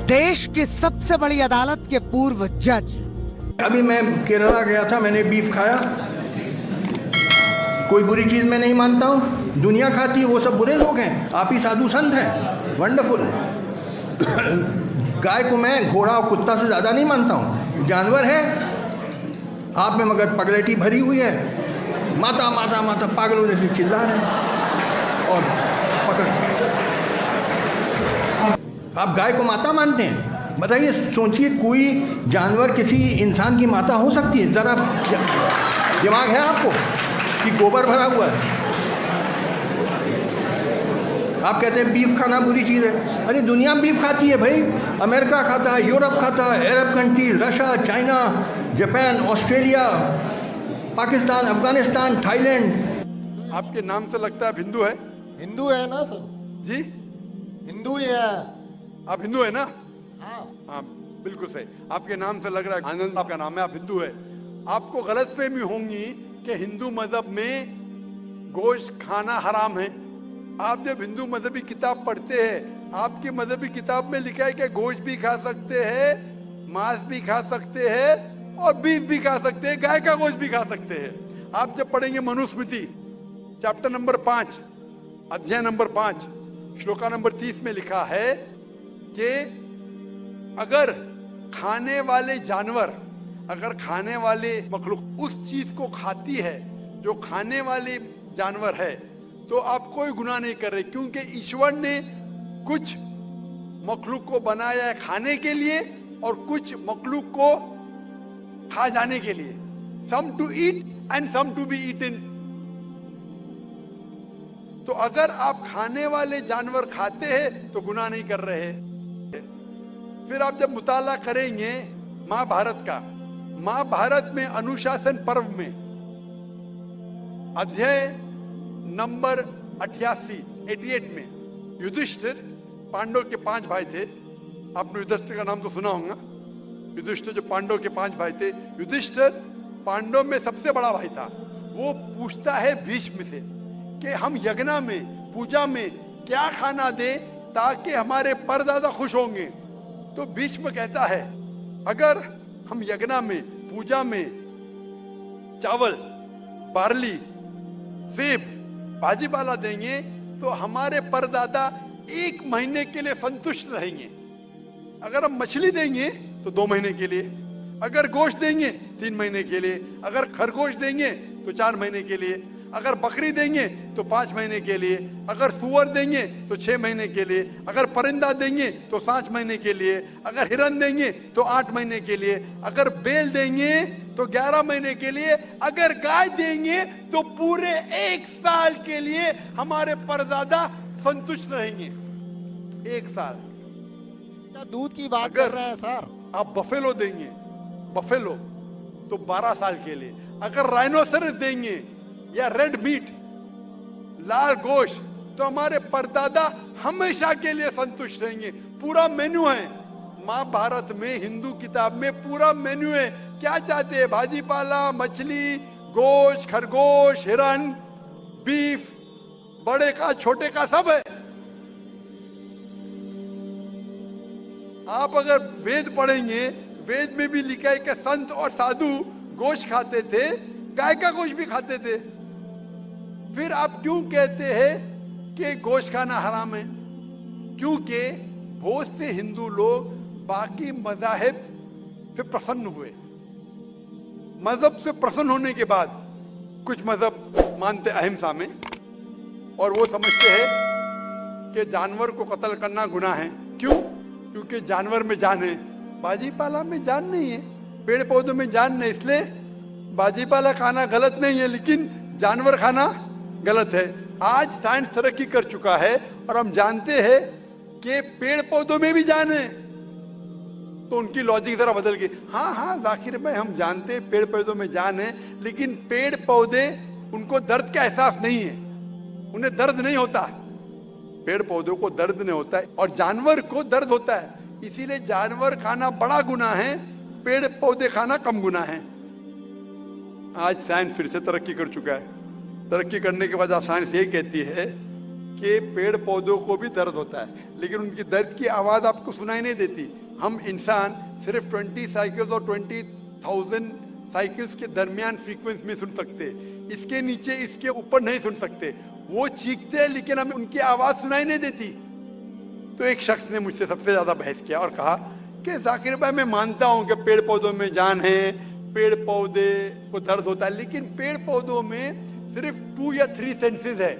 देश की सबसे बड़ी अदालत के पूर्व जज। अभी मैं केरला गया था, मैंने बीफ खाया, कोई बुरी चीज मैं नहीं मानता हूँ, दुनिया खाती है, वो सब बुरे लोग हैं, आप ही साधु संत हैं, वंडरफुल। गाय को मैं घोड़ा और कुत्ता से ज्यादा नहीं मानता हूँ, जानवर है। आप में मगर पगलेटी भरी हुई है, माता माता माता पागलों जैसे चिल्ला रहे हैं और पकड़। आप गाय को माता मानते हैं? बताइए, सोचिए, कोई जानवर किसी इंसान की माता हो सकती है? जरा दिमाग है आपको कि गोबर भरा हुआ है? आप कहते हैं बीफ खाना बुरी चीज़ है। अरे दुनिया बीफ खाती है भाई, अमेरिका खाता है, यूरोप खाता है, अरब countries, Russia, China, Japan, Australia, Pakistan, Afghanistan, Thailand. आपके नाम से लगता है आप हिंदू है? हिंदू है ना सर? जी हिंदू ही है। आप हिंदू है ना? हाँ हाँ बिल्कुल सही, आपके नाम से लग रहा है आनंद आपका नाम है, आप हिंदू है। आपको गलतफहमी होंगी कि हिंदू मजहब में गोश्त खाना हराम है। आप जब हिंदू मजहबी किताब पढ़ते हैं, आपकी मजहबी किताब में लिखा है कि गोश्त भी खा सकते हैं, मांस भी खा सकते हैं और बीफ भी खा सकते हैं, गाय का गोश्त भी खा सकते हैं। आप जब पढ़ेंगे मनुस्मृति चैप्टर नंबर 5 अध्याय नंबर 5 श्लोका नंबर 30 में लिखा है कि अगर खाने वाले जानवर, अगर खाने वाले मखलूक उस चीज को खाती है जो खाने वाले जानवर है, तो आप कोई गुनाह नहीं कर रहे, क्योंकि ईश्वर ने कुछ मखलूक को बनाया है खाने के लिए और कुछ मखलूक को खा जाने के लिए। Some to eat and some to be eaten. तो अगर आप खाने वाले जानवर खाते हैं तो गुनाह नहीं कर रहे हैं। फिर आप जब मुताला करेंगे महाभारत का, महाभारत में अनुशासन पर्व में अध्याय नंबर 88 में युधिष्ठिर, पांडव के 5 भाई थे, आपने युधिष्ठिर का नाम तो सुना होगा। युधिष्ठिर जो पांडव के 5 भाई थे, युधिष्ठिर पांडव में सबसे बड़ा भाई था। वो पूछता है भीष्म से कि हम यज्ञ में, पूजा में क्या खाना दे ताकि हमारे परदादा खुश होंगे। तो भीष्म कहता है अगर हम यज्ञ में, पूजा में चावल, बार्ली, सेब, भाजी पाला देंगे तो हमारे परदादा 1 महीने के लिए संतुष्ट रहेंगे। अगर हम मछली देंगे तो 2 महीने के लिए, अगर गोश्त देंगे 3 महीने के लिए, अगर खरगोश देंगे तो 4 महीने के लिए, अगर बकरी देंगे तो 5 महीने के लिए, अगर सुअर देंगे तो 6 महीने के लिए, अगर परिंदा देंगे तो 7 महीने के लिए, अगर हिरन देंगे तो 8 महीने के लिए, अगर बैल देंगे तो 11 महीने के लिए, अगर गाय देंगे तो पूरे 1 साल के लिए हमारे परदादा संतुष्ट रहेंगे। 1 साल। दूध की बात कर रहे हैं सर? आप बफेलो देंगे, बफेलो तो 12 साल के लिए, अगर राइनोसरस देंगे या रेड मीट, लाल गोश्त, तो हमारे परदादा हमेशा के लिए संतुष्ट रहेंगे। पूरा मेन्यू है महाभारत में, हिंदू किताब में पूरा मेन्यू है। क्या चाहते हैं? भाजी पाला, मछली, गोश्त, खरगोश, हिरन, बीफ, बड़े का छोटे का सब है। आप अगर वेद पढ़ेंगे, वेद में भी लिखा है कि संत और साधु गोश्त खाते थे, गाय का गोश्त भी खाते थे। फिर आप क्यों कहते हैं कि गोश्त खाना हराम है? क्योंकि बहुत से हिंदू लोग बाकी मज़ाहिब से प्रसन्न हुए। मजहब से प्रसन्न होने के बाद कुछ मजहब मानते अहिंसा में, और वो समझते हैं कि जानवर को कत्ल करना गुनाह है। क्यों? क्योंकि जानवर में जान है, बाजी पाला में जान नहीं है, पेड़ पौधों में जान नहीं, इसलिए बाजी पाला खाना गलत नहीं है, लेकिन जानवर खाना गलत है। आज साइंस तरक्की कर चुका है और हम जानते हैं कि पेड़ पौधों में भी जान है, तो उनकी लॉजिक जरा बदल गई। हाँ हाँ जाकिर भाई, हम जानते हैं पेड़ पौधों में जान है, लेकिन पेड़ पौधे, उनको दर्द का एहसास नहीं है, उन्हें दर्द नहीं होता। पेड़ पौधों को दर्द नहीं होता है और जानवर को दर्द होता है, इसीलिए जानवर खाना बड़ा गुनाह है, पेड़ पौधे खाना कम गुनाह है। आज साइंस फिर से तरक्की कर चुका है। तरक्की करने के बाद साइंस ये कहती है कि पेड़ पौधों को भी दर्द होता है, लेकिन उनकी दर्द की आवाज आपको सुनाई नहीं देती। हम इंसान सिर्फ 20 साइकिल्स और 20,000 साइकिल्स के दरमियान फ्रीक्वेंसी में सुन सकते, इसके नीचे इसके ऊपर नहीं सुन सकते। वो चीखते हैं लेकिन हमें उनकी आवाज सुनाई नहीं देती। तो एक शख्स ने मुझसे सबसे ज्यादा बहस किया और कहा कि जाकिर भाई, मैं मानता हूं कि पेड़ पौधों में जान है, पेड़ पौधे को दर्द होता है, लेकिन पेड़ पौधों में सिर्फ 2 या 3 सेंसेस है,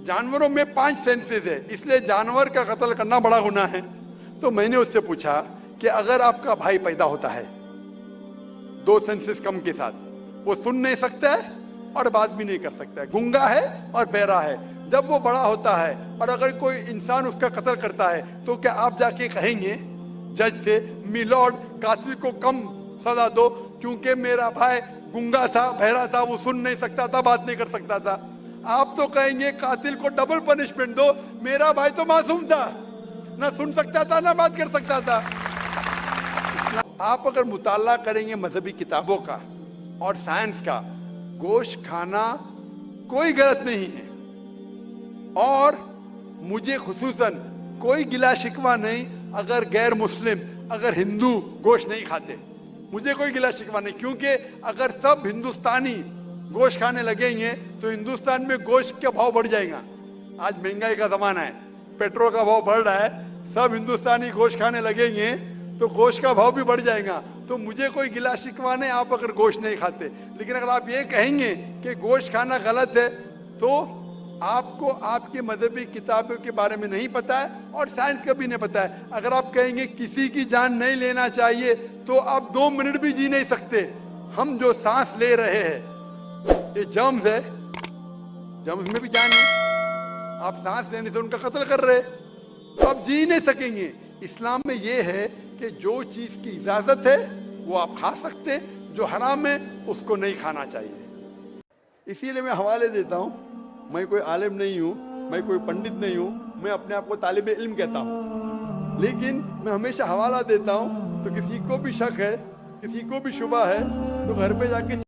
जानवरों में 5 सेंसेस है, इसलिए जानवर का कत्ल करना बड़ा गुनाह है। तो मैंने उससे पूछा कि अगर आपका भाई पैदा होता है 2 सेंसेस कम के साथ, वो सुन नहीं सकता है और बात भी नहीं कर सकता है, गूंगा है और बहरा है, जब वो बड़ा होता है और अगर कोई इंसान उसका कत्ल करता है तो क्या आप जाके कहेंगे जज से, मिलॉर्ड कातिल को कम सजा दो क्योंकि मेरा भाई गूंगा था, बहरा था, वो सुन नहीं सकता था, बात नहीं कर सकता था? आप तो कहेंगे कातिल को डबल पनिशमेंट दो, मेरा भाई तो मासूम था, ना सुन सकता था ना बात कर सकता था। आप अगर मुताला करेंगे मजहबी किताबों का और साइंस का, गोश्त खाना कोई गलत नहीं है और मुझे खुसूसन कोई गिला शिकवा नहीं अगर गैर मुस्लिम, अगर हिंदू गोश्त नहीं खाते, मुझे कोई गिला शिकवा नहीं, क्योंकि अगर सब हिंदुस्तानी गोश्त खाने लगेंगे तो हिंदुस्तान में गोश्त का भाव बढ़ जाएगा। आज महंगाई का जमाना है, पेट्रोल का भाव बढ़ रहा है, सब हिंदुस्तानी गोश्त खाने लगेंगे तो गोश्त का भाव भी बढ़ जाएगा। तो मुझे कोई गिला शिकवा नहीं आप अगर गोश्त नहीं खाते, लेकिन अगर आप ये कहेंगे कि गोश्त खाना गलत है तो आपको आपके मजहबी किताबों के बारे में नहीं पता है और साइंस का भी नहीं पता है। अगर आप कहेंगे किसी की जान नहीं लेना चाहिए तो आप 2 मिनट भी जी नहीं सकते। हम जो सांस ले रहे हैं ये जर्म्स है, जर्म्स में भी जान है, आप सांस लेने से उनका कत्ल कर रहे तो आप जी नहीं सकेंगे। इस्लाम में ये है कि जो चीज की इजाजत है वो आप खा सकते, जो हराम है उसको नहीं खाना चाहिए। इसीलिए मैं हवाले देता हूं, मैं कोई आलिम नहीं हूं, मैं कोई पंडित नहीं हूं, मैं अपने आप को तालिब इल्म कहता हूं, लेकिन मैं हमेशा हवाला देता हूं। तो किसी को भी शक है, किसी को भी शुबा है तो घर पे जाके